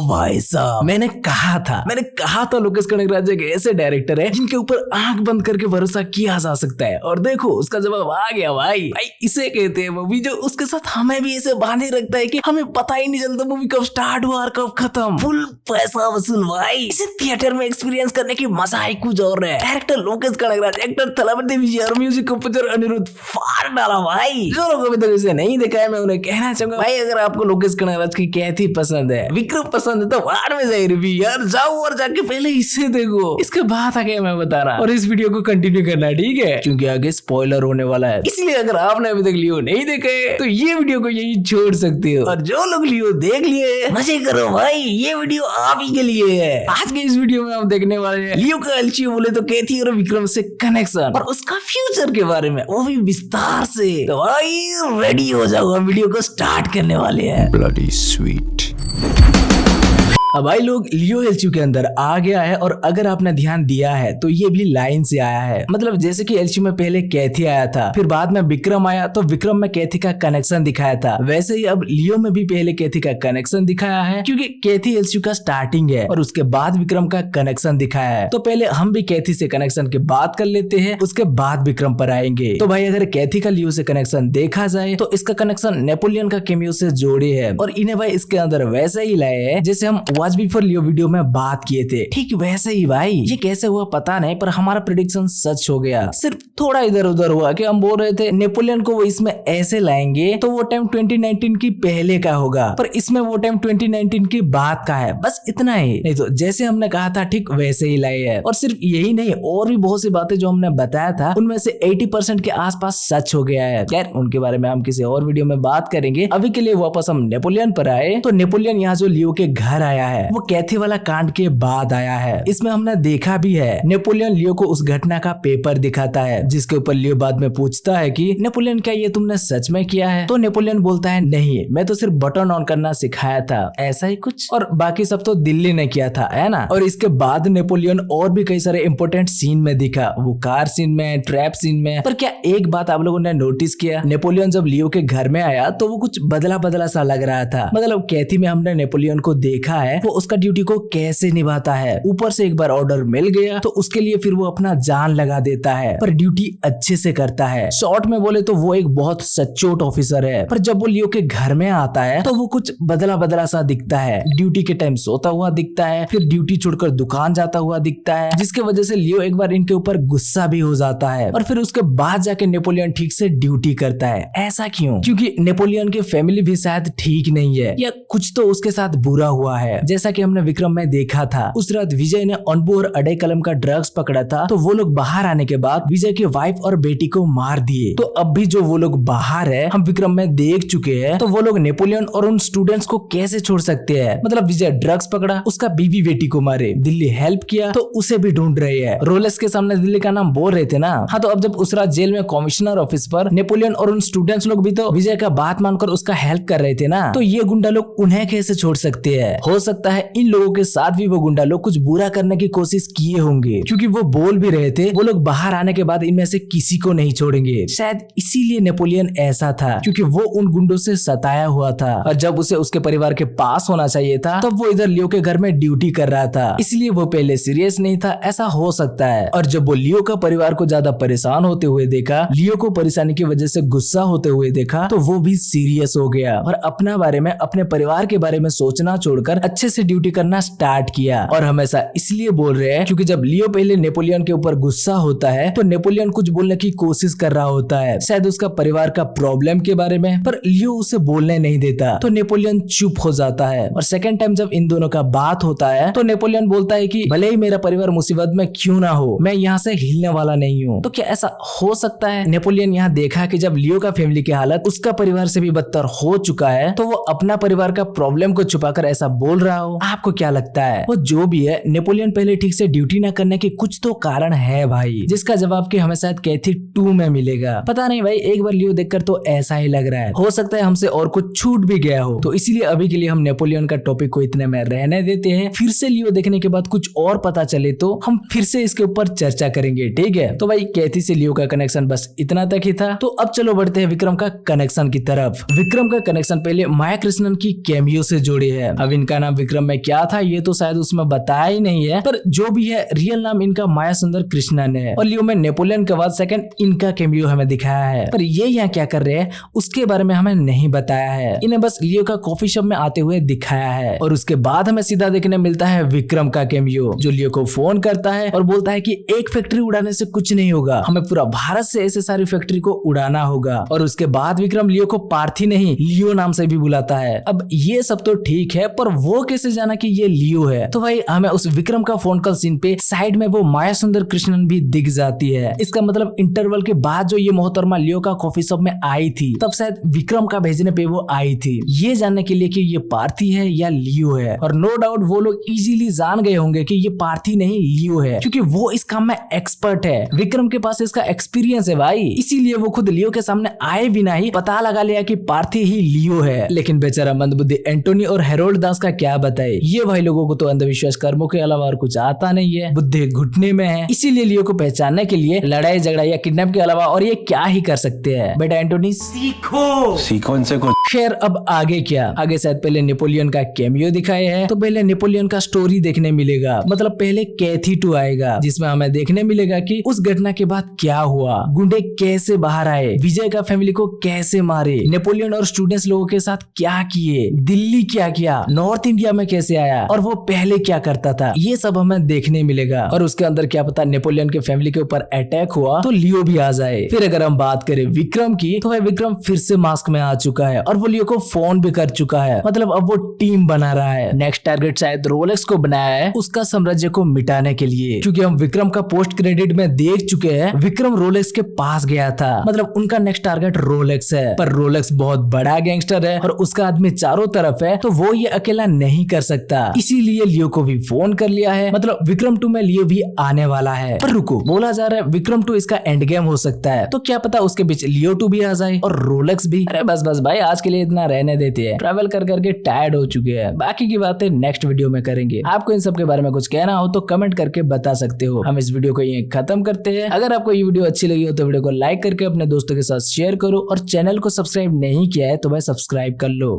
भाई साहब, मैंने कहा था लोकेश कनगराज एक ऐसे डायरेक्टर है जिनके ऊपर आंख बंद करके भरोसा किया जा सकता है। और देखो उसका जवाब आ गया भाई इसे कहते हैं मूवी जो उसके साथ हमें भी ऐसे बांधे रखता है कि हमें पता ही नहीं चलता मूवी कब स्टार्ट हुआ और कब खत्म। फुल पैसा वसूल भाई। इसे थिएटर में एक्सपीरियंस करने की मजा ही कुछ और है। डायरेक्टर लोकेश कनगराज, एक्टर थलापति विजय और म्यूजिक कंपोजर अनिरुद्ध फाड़ डाला भाई। जो लोग अभी तक इसे नहीं देखा है मैं उन्हें कहना चाहूंगा भाई, अगर आपको लोकेश कनगराज की कैथी पसंद है, विक्रम पसंद है तो वार्ड में जाए रिव्यू यार, जाओ और जाके पहले इसे देखो, इसके बाद आगे मैं बता रहा। और इस वीडियो को कंटिन्यू करना ठीक है, क्योंकि आगे स्पॉइलर होने वाला है। इसलिए अगर आपने अभी तक लियो नहीं देखे तो ये वीडियो को यही छोड़ सकते हो। और जो लोग लियो देख लिए मजे करो भाई, ये वीडियो आप ही के लिए है। आज के इस वीडियो में हम देखने वाले हैं लियो का एलसीयू बोले तो कैथी और विक्रम से कनेक्शन और उसका फ्यूचर के बारे में, वो भी विस्तार से। तो भाई रेडी हो जाओ, हम वीडियो को स्टार्ट करने वाले हैं। Bloody sweet. अब भाई लोग लियो एलसीयू के अंदर आ गया है और अगर आपने ध्यान दिया है तो ये भी लाइन से आया है। मतलब जैसे कि एलसीयू में पहले कैथी आया था, फिर बाद में विक्रम आया तो विक्रम में कैथी का कनेक्शन दिखाया था, वैसे ही अब लियो में भी पहले कैथी का कनेक्शन दिखाया है, क्योंकि कैथी एलसीयू का स्टार्टिंग है और उसके बाद विक्रम का कनेक्शन दिखाया है। तो पहले हम भी कैथी से कनेक्शन की बात कर लेते हैं, उसके बाद विक्रम पर आएंगे। तो भाई अगर कैथी का लियो से कनेक्शन देखा जाए तो इसका कनेक्शन नेपोलियन का केमियो से जोड़े है और इन्हें भाई इसके अंदर वैसे ही लाए है जैसे हम वॉच बिफोर लियो वीडियो में बात किए थे, ठीक वैसे ही भाई। ये कैसे हुआ पता नहीं, पर हमारा प्रेडिक्शन सच हो गया। सिर्फ थोड़ा इधर उधर हुआ कि हम बोल रहे थे नेपोलियन को वो इसमें ऐसे लाएंगे तो वो टाइम 2019 की पहले का होगा, पर इसमें वो टाइम 2019 की बाद का है, बस इतना ही। नहीं तो जैसे हमने कहा था ठीक वैसे ही लाए है। और सिर्फ यही नहीं, और भी बहुत सी बातें जो हमने बताया था उनमें से 80% के आसपास सच हो गया है। खैर उनके बारे में हम किसी और वीडियो में बात करेंगे। अभी के लिए वापस हम नेपोलियन पर आए तो नेपोलियन यहाँ जो लियो के घर आया है वो कैथी वाला कांड के बाद आया है। इसमें हमने देखा भी है नेपोलियन लियो को उस घटना का पेपर दिखाता है, जिसके ऊपर लियो बाद में पूछता है कि नेपोलियन क्या ये तुमने सच में किया है? तो नेपोलियन बोलता है नहीं, मैं तो सिर्फ बटन ऑन करना सिखाया था, ऐसा ही कुछ, और बाकी सब तो दिल्ली ने किया था, है ना। और इसके बाद नेपोलियन और भी कई सारे इंपोर्टेंट सीन में दिखा, वो कार सीन में, ट्रैप सीन में। पर क्या एक बात आप लोगों ने नोटिस किया, नेपोलियन जब लियो के घर में आया तो वो कुछ बदला बदला सा लग रहा था। मतलब कैथी में हमने नेपोलियन को देखा है वो उसका ड्यूटी को कैसे निभाता है। ऊपर से एक बार ऑर्डर मिल गया तो उसके लिए फिर वो अपना जान लगा देता है, पर ड्यूटी अच्छे से करता है। शॉर्ट में बोले तो वो एक बहुत सच्चोट ऑफिसर है। पर जब वो लियो के घर में आता है तो वो कुछ बदला बदला सा दिखता है। ड्यूटी के टाइम सोता हुआ दिखता है, फिर ड्यूटी छोड़कर दुकान जाता हुआ दिखता है, जिसके वजह से लियो एक बार इनके ऊपर गुस्सा भी हो जाता है। और फिर उसके बाद जाके नेपोलियन ठीक से ड्यूटी करता है। ऐसा क्यों? क्योंकि नेपोलियन की फैमिली भी शायद ठीक नहीं है, या कुछ तो उसके साथ बुरा हुआ है। जैसा कि हमने विक्रम में देखा था, उस रात विजय ने अनबू और अडय कलम का ड्रग्स पकड़ा था, तो वो लोग बाहर आने के बाद विजय की वाइफ और बेटी को मार दिए। तो अब भी जो वो लोग बाहर है हम विक्रम में देख चुके हैं, तो वो लोग नेपोलियन और उन स्टूडेंट्स को कैसे छोड़ सकते हैं? मतलब विजय ड्रग्स पकड़ा, उसका बीवी बेटी को मारे, दिल्ली हेल्प किया तो उसे भी ढूंढ रहे हैं। रोलेस के सामने दिल्ली का नाम बोल रहे थे ना। हाँ, तो अब जब उस रात जेल में कमिश्नर ऑफिस पर नेपोलियन और उन स्टूडेंट्स लोग भी तो विजय का बात मानकर उसका हेल्प कर रहे थे ना, तो ये गुंडा लोग उन्हें कैसे छोड़ सकते हैं? हो सकता है इन लोगों के साथ भी वो गुंडा लोग कुछ बुरा करने की कोशिश किए होंगे, क्योंकि वो बोल भी रहे थे वो लोग बाहर आने के बाद इनमें से किसी को नहीं छोड़ेंगे। शायद इसीलिए नेपोलियन ऐसा था, क्योंकि वो उन गुंडों से सताया हुआ था और जब उसे उसके परिवार के पास होना चाहिए था तब वो इधर लियो के घर में ड्यूटी कर रहा था, इसलिए वो पहले सीरियस नहीं था। ऐसा हो सकता है। और जब वो लियो का परिवार को ज्यादा परेशान होते हुए देखा, लियो को परेशानी की वजह से गुस्सा होते हुए देखा, तो वो भी सीरियस हो गया और अपना बारे में, अपने परिवार के बारे में सोचना छोड़कर अच्छे से ड्यूटी करना स्टार्ट किया। और हमेशा इसलिए बोल रहे हैं क्योंकि जब लियो पहले नेपोलियन के ऊपर गुस्सा होता है तो नेपोलियन कुछ बोलने की कोशिश कर रहा होता है, शायद उसका परिवार का प्रॉब्लम के बारे में, पर लियो उसे बोलने नहीं देता, तो नेपोलियन चुप हो जाता है। और सेकंड टाइम जब इन दोनों का बात होता है तो नेपोलियन बोलता है कि भले ही मेरा परिवार मुसीबत में क्यों ना हो, मैं यहाँ से हिलने वाला नहीं हूँ। तो क्या ऐसा हो सकता है? नेपोलियन यहाँ देखा कि जब लियो का फैमिली की हालत उसका परिवार से भी बदतर हो चुका है तो वो अपना परिवार का प्रॉब्लम को छुपाकर ऐसा बोल रहा हो। आपको क्या लगता है? वो जो भी है, नेपोलियन पहले ठीक से ड्यूटी न करने के कुछ तो कारण है भाई, जिसका जवाब कि हमें शायद कैथी 2 में मिलेगा। पता नहीं भाई, एक बार लियो देखकर तो ऐसा ही लग रहा है। हो सकता है हमसे और कुछ छूट भी गया हो, तो इसीलिए अभी के लिए हम नेपोलियन का टॉपिक को इतने में रहने देते हैं। फिर से लियो देखने के बाद कुछ और पता चले तो हम फिर से इसके ऊपर चर्चा करेंगे, ठीक है? तो भाई कैथी से लियो का कनेक्शन बस इतना तक ही था। तो अब चलो बढ़ते हैं विक्रम का कनेक्शन की तरफ। विक्रम का कनेक्शन पहले माया कृष्णन की कैमियो से जोड़े है। अब इनका नाम विक्रम में क्या था ये तो शायद उसमें बताया ही नहीं है, पर जो भी है रियल नाम इनका माया सुंदर कृष्णन है और लियो में नेपोलियन के बाद सेकंड इनका कैमियो हमें दिखाया है। पर ये यहाँ क्या कर रहे हैं उसके बारे में हमें नहीं बताया है, इन्हें बस लियो का कॉफी शॉप में आते हुए दिखाया है। और उसके बाद हमें सीधा देखने मिलता है विक्रम का कैमियो, जो लियो को फोन करता है और बोलता है कि एक फैक्ट्री उड़ाने से कुछ नहीं होगा, हमें पूरा भारत से ऐसे सारी फैक्ट्री को उड़ाना होगा। और उसके बाद विक्रम लियो को पार्थी नहीं लियो नाम से भी बुलाता है। अब ये सब तो ठीक है, पर वो कैसे जाना कि ये लियो है? तो भाई हमें उस विक्रम का फोन कॉल सीन पे साइड में वो माया सुंदर कृष्णन भी दिख जाती है। इसका मतलब इंटरवल के बाद जो ये मोहतरमा लियो का कॉफी शॉप में आई थी तब शायद विक्रम का भेजने पे वो आई थी, ये जानने के लिए कि ये पार्थी है या लियो है। और नो डाउट वो लोग इजीली जान गए होंगे कि ये पार्थी नहीं लियो है, क्योंकि वो इस काम में एक्सपर्ट है। विक्रम के पास इसका एक्सपीरियंस है भाई, इसीलिए वो खुद लियो के सामने आए बिना ही पता लगा लिया कि पार्थी ही लियो है। लेकिन बेचारा मंदबुद्धि एंटोनी और हेरोल्ड दास का क्या बताए, ये भाई लोगों को तो अंधविश्वास कर्मों के अलावा और कुछ आता नहीं है, बुद्धि घुटने में है। इसीलिए लियो को पहचानने के लिए लड़ाई झगड़ा या किडनैप के अलावा और ये क्या ही कर सकते हैं। बेटा एंटोनी सीखो इनसे कुछ। खैर अब आगे क्या, आगे शायद पहले नेपोलियन का कैमियो दिखाए है, तो पहले नेपोलियन का स्टोरी देखने मिलेगा। मतलब पहले कैथी 2 आएगा जिसमें हमें देखने मिलेगा कि उस घटना के बाद क्या हुआ, गुंडे कैसे बाहर आए, विजय का फैमिली को कैसे मारे, नेपोलियन और स्टूडेंट्स लोगों के साथ क्या किए, दिल्ली क्या किया, नॉर्थ इंडिया में कैसे आया और वो पहले क्या करता था, ये सब हमें देखने मिलेगा। और उसके अंदर क्या पता नेपोलियन के फैमिली के ऊपर अटैक हुआ तो लियो भी आ जाए। फिर अगर हम बात करें विक्रम की, तो भाई विक्रम फिर से मास्क में आ चुका है और वो लियो को फोन भी कर चुका है। मतलब अब वो टीम बना रहा है। नेक्स्ट टारगेट शायद रोलेक्स को बनाया है उसका साम्राज्य को मिटाने के लिए, क्योंकि हम विक्रम का पोस्ट क्रेडिट में देख चुके हैं विक्रम रोलेक्स के पास गया था। मतलब उनका नेक्स्ट टारगेट रोलेक्स है, पर रोलेक्स बहुत बड़ा गैंगस्टर है और उसका आदमी चारों तरफ है, तो वो ये अकेला नहीं कर सकता, इसीलिए लियो को भी फोन कर लिया है। मतलब विक्रम 2 में लियो भी आने वाला है। पर रुको, बोला जा रहा है विक्रम 2 इसका एंड गेम हो सकता है, तो क्या पता उसके बीच लियो 2 भी आ जाए और रोलेक्स भी। अरे बस बस भाई आज के लिए इतना रहने देते हैं, ट्रैवल कर करके टायर्ड हो चुके हैं, बाकी की बातें नेक्स्ट वीडियो में करेंगे। आपको इन सब के बारे में कुछ कहना हो तो कमेंट करके बता सकते हो। हम इस वीडियो को यहीं खत्म करते हैं। अगर आपको ये वीडियो अच्छी लगी हो तो वीडियो को लाइक करके अपने दोस्तों के साथ शेयर करो और चैनल को सब्सक्राइब नहीं किया है तो भाई सब्सक्राइब कर लो।